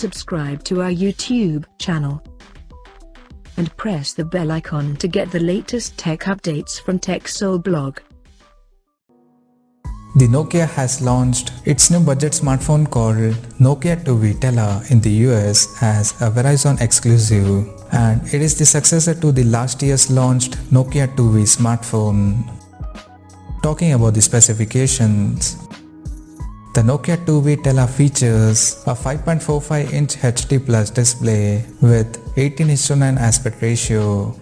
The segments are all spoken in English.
subscribe to our YouTube channel and press the bell icon to get the latest tech updates from TechSole Blog. The Nokia has launched its new budget smartphone called Nokia V Tella in the US as a Verizon exclusive, and it is the successor to the last year's launched Nokia V smartphone. Talking about the specifications, the Nokia V Tella features a 5.45-inch HD Plus display with 18:9 aspect ratio.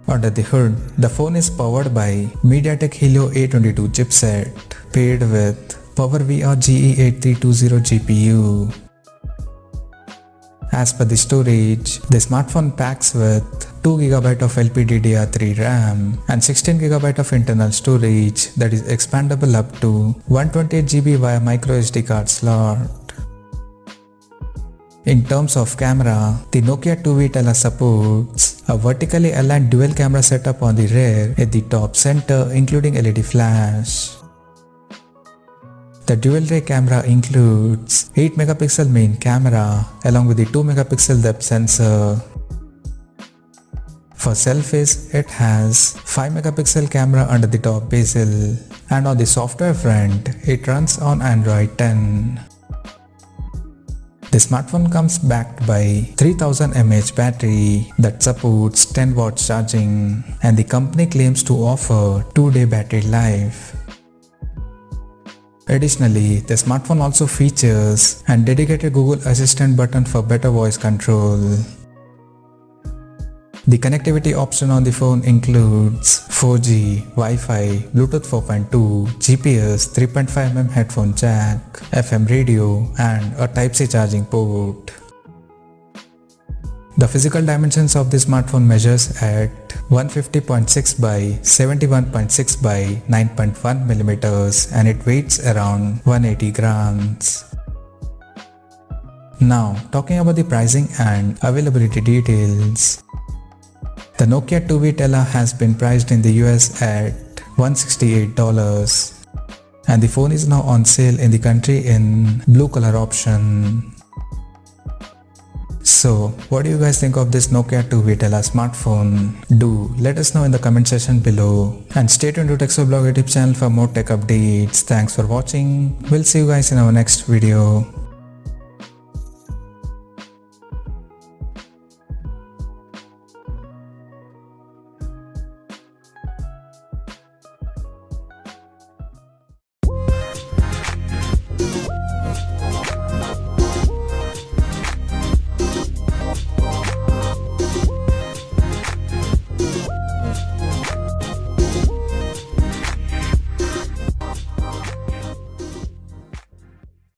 Under the hood, the phone is powered by MediaTek Helio A22 chipset paired with PowerVR GE8320 GPU. As per the storage, the smartphone packs with 2GB of LPDDR3 RAM and 16GB of internal storage that is expandable up to 128GB via microSD card slot. In terms of camera, the Nokia V Tella supports a vertically aligned dual camera setup on the rear at the top center, including LED flash. The dual ray camera includes 8MP main camera along with the 2MP depth sensor. For selfies, it has 5MP camera under the top bezel, and on the software front, it runs on Android 10. The smartphone comes backed by 3000 mAh battery that supports 10 watts charging, and the company claims to offer 2-day battery life. Additionally, the smartphone also features a dedicated Google Assistant button for better voice control. The connectivity option on the phone includes 4G, Wi-Fi, Bluetooth 4.2, GPS, 3.5mm headphone jack, FM radio, and a Type-C charging port. The physical dimensions of the smartphone measures at 150.6 by 71.6 by 9.1mm and it weighs around 180 grams. Now, talking about the pricing and availability details. The Nokia V Tella has been priced in the US at $168, and the phone is now on sale in the country in blue color option. So, what do you guys think of this Nokia V Tella smartphone? Do let us know in the comment section below, and stay tuned to TechSole Blog YouTube channel for more tech updates. Thanks for watching. We'll see you guys in our next video.